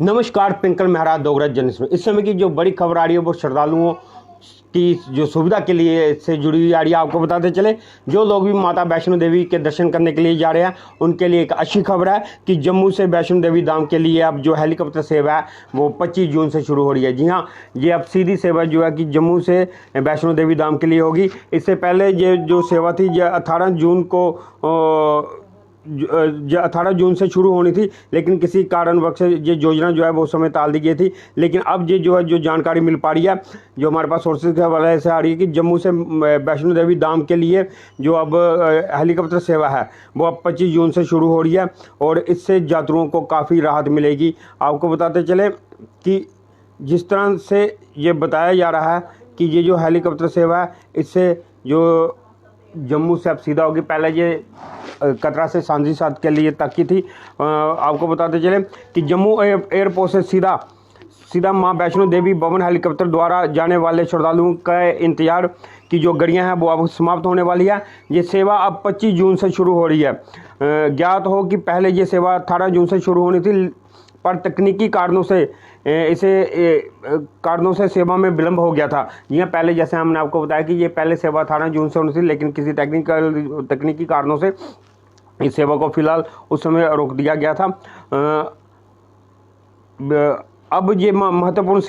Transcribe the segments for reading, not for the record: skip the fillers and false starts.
नमस्कार, पिंकल मेहरा डोगरा जर्नलिस्ट में इस समय की जो बड़ी खबर आ रही है वो श्रद्धालुओं की जो सुविधा के लिए से जुड़ी हुई आ रही है। आपको बताते चले, जो लोग भी माता वैष्णो देवी के दर्शन करने के लिए जा रहे हैं उनके लिए एक अच्छी खबर है कि जम्मू से वैष्णो देवी धाम के लिए अब जो हेलीकॉप्टर सेवा है वो 25 जून से शुरू हो रही है। जी हाँ, ये अब सीधी सेवा जो है कि जम्मू से वैष्णो देवी धाम के लिए होगी। इससे पहले ये जो सेवा थी ये 18 जून को 18 जून से शुरू होनी थी, लेकिन किसी कारणवश से ये योजना जो है वो समय टाल दी गई थी। लेकिन अब ये जो है जो जानकारी मिल पा रही है, जो हमारे पास सोर्सेज के हवाले से आ रही है कि जम्मू से वैष्णो देवी धाम के लिए जो अब हेलीकॉप्टर सेवा है वो अब 25 जून से शुरू हो रही है और इससे यात्रियों को काफ़ी राहत मिलेगी। आपको बताते चले कि जिस तरह से ये बताया जा रहा है कि ये जो हेलीकॉप्टर सेवा है इससे जो जम्मू से अब सीधा होगी। पहले ये कतरा से सांझी साथ के लिए तक की थी। आपको बताते चले कि जम्मू एयरपोर्ट से सीधा मां वैष्णो देवी भवन हेलीकॉप्टर द्वारा जाने वाले श्रद्धालुओं का इंतजार की जो गाड़ियां हैं वो अब समाप्त होने वाली है। ये सेवा अब 25 जून से शुरू हो रही है। ज्ञात हो कि पहले ये सेवा 18 जून से शुरू होनी थी, पर तकनीकी कारणों से सेवा में विलंब हो गया था। यह पहले जैसे हमने आपको बताया कि ये पहले सेवा 18 जून से होनी थी, लेकिन किसी तकनीकी कारणों से इस सेवा को फिलहाल उस समय रोक दिया गया था। अब ये महत्वपूर्ण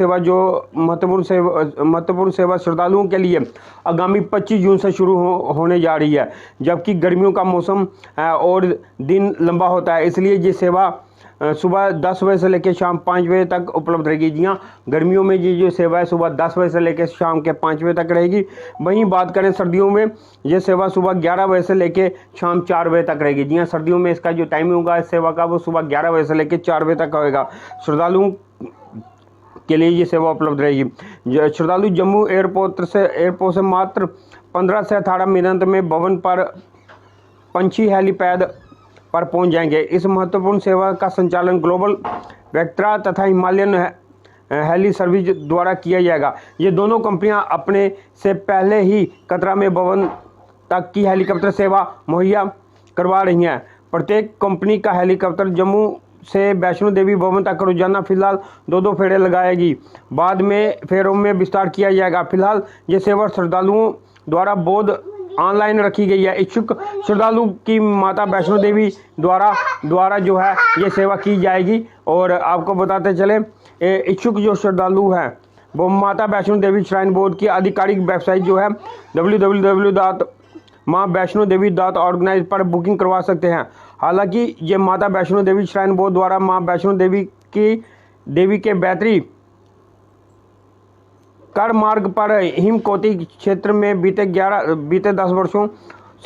सेवा श्रद्धालुओं के लिए आगामी 25 जून से शुरू होने जा रही है, जबकि गर्मियों का मौसम है और दिन लंबा होता है, इसलिए ये सेवा सुबह 10 बजे से लेकर शाम 5 बजे तक उपलब्ध रहेगी। जी हाँ, गर्मियों में ये जो सेवा है सुबह 10 बजे से लेकर शाम के 5 बजे तक रहेगी। वहीं बात करें सर्दियों में, ये सेवा सुबह 11 बजे से लेकर शाम 4 बजे तक रहेगी। जी हाँ, सर्दियों में इसका जो टाइमिंग होगा इस सेवा का वो सुबह 11 बजे से लेकर 4 बजे तक होगा। श्रद्धालुओं के लिए ये सेवा उपलब्ध रहेगी। श्रद्धालु जम्मू एयरपोर्ट से मात्र 15 से 18 मिनट में भवन पर पंछी हेलीपैड पर पहुंच जाएंगे। इस महत्वपूर्ण सेवा का संचालन ग्लोबल वेक्ट्रा तथा हिमालयन हेली सर्विस द्वारा किया जाएगा। ये दोनों कंपनियां अपने से पहले ही कतरा में भवन तक की हेलीकॉप्टर सेवा मुहैया करवा रही हैं। प्रत्येक कंपनी का हेलीकॉप्टर जम्मू से वैष्णो देवी भवन तक रोजाना फिलहाल 2-2 फेरे लगाएगी। बाद में फेरों में विस्तार किया जाएगा। फिलहाल ये सेवा श्रद्धालुओं द्वारा बोध ऑनलाइन रखी गई है। इच्छुक श्रद्धालु की माता वैष्णो देवी द्वारा जो है ये सेवा की जाएगी। और आपको बताते चले, इच्छुक जो श्रद्धालु हैं वो माता वैष्णो देवी श्राइन बोर्ड की आधिकारिक वेबसाइट जो है www.maavaishnodevi.org पर बुकिंग करवा सकते हैं। हालांकि ये माता वैष्णो देवी श्राइन बोर्ड द्वारा मां वैष्णो देवी के बेहतरी कर मार्ग पर हिमकोटी क्षेत्र में बीते 10 वर्षों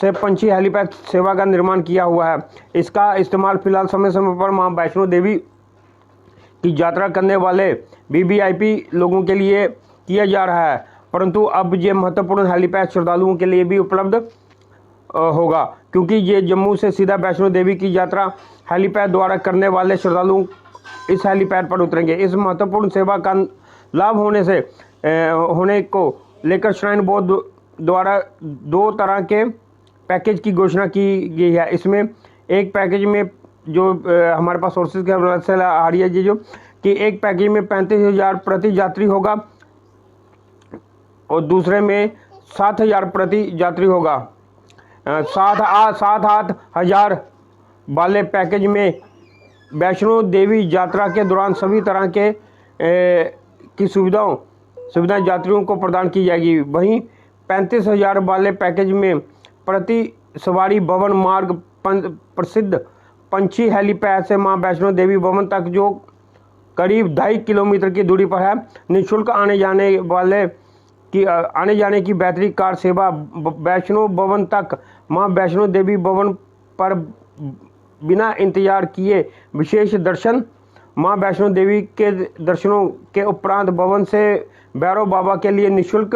से पंछी हेलीपैड सेवा का निर्माण किया हुआ है। इसका इस्तेमाल फिलहाल समय समय पर मां वैष्णो देवी की यात्रा करने वाले वीवीआईपी लोगों के लिए किया जा रहा है, परंतु अब ये महत्वपूर्ण हेलीपैड श्रद्धालुओं के लिए भी उपलब्ध होगा, क्योंकि ये जम्मू से सीधा वैष्णो देवी की यात्रा हेलीपैड द्वारा करने वाले श्रद्धालु इस हेलीपैड पर उतरेंगे। इस महत्वपूर्ण सेवा का लाभ होने को लेकर श्राइन बोर्ड द्वारा 2 तरह के पैकेज की घोषणा की गई है। इसमें एक पैकेज में जो हमारे पास सोर्सेज के हवाले से आ रही है जी, जो कि एक पैकेज में 35,000 प्रति यात्री होगा और दूसरे में 7,000 प्रति यात्री होगा। 7-8 हज़ार वाले पैकेज में वैष्णो देवी यात्रा के दौरान सभी तरह के की सुविधाएं यात्रियों को प्रदान की जाएगी। वहीं 35,000 वाले पैकेज में प्रति सवारी भवन मार्ग प्रसिद्ध पंछी हेलीपैड से मां वैष्णो देवी भवन तक, जो करीब 2.5 किलोमीटर की दूरी पर है, निःशुल्क आने जाने की बेहतरीन कार सेवा वैष्णो भवन तक मां वैष्णो देवी भवन पर बिना इंतजार किए विशेष दर्शन, मां वैष्णो देवी के दर्शनों के उपरांत भवन से भैरव बाबा के लिए निःशुल्क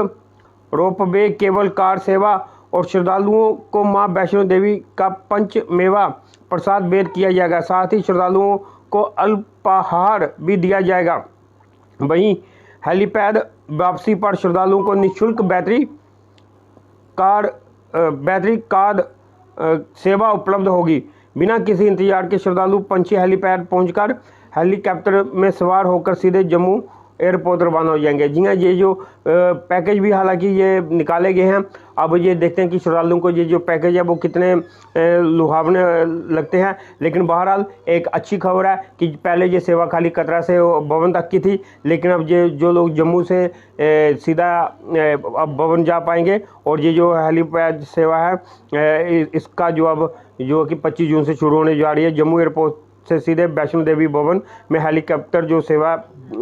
रोपवे केबल कार सेवा और श्रद्धालुओं को मां वैष्णो देवी का पंच मेवा प्रसाद भेंट किया जाएगा। साथ ही श्रद्धालुओं को अल्पाहार भी दिया जाएगा। वहीं हेलीपैड वापसी पर श्रद्धालुओं को निःशुल्क बैटरी कार सेवा उपलब्ध होगी। बिना किसी इंतजार के श्रद्धालु पंछी हेलीपैड पहुंचकर हेलीकॉप्टर में सवार होकर सीधे जम्मू एयरपोर्ट रवाना हो जाएंगे। जी हाँ, ये जो पैकेज भी हालांकि ये निकाले गए हैं। अब ये देखते हैं कि श्रद्धालुओं को ये जो पैकेज है वो कितने लुभावने लगते हैं। लेकिन बहरहाल एक अच्छी खबर है कि पहले ये सेवा खाली कतरा से भवन तक की थी, लेकिन अब ये जो लोग जम्मू से सीधा अब भवन जा पाएंगे। और ये जो हेलीपैड सेवा है इसका जो अब जो कि 25 जून से शुरू होने जा रही है। जम्मू एयरपोर्ट से सीधे वैष्णो देवी भवन में हेलीकॉप्टर जो सेवा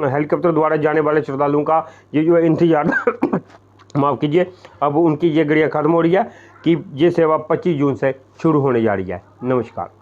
हेलीकॉप्टर द्वारा जाने वाले श्रद्धालुओं का ये जो इंतजार माफ़ कीजिए, अब उनकी ये घड़ियाँ खत्म हो रही है कि ये सेवा 25 जून से शुरू होने जा रही है। नमस्कार।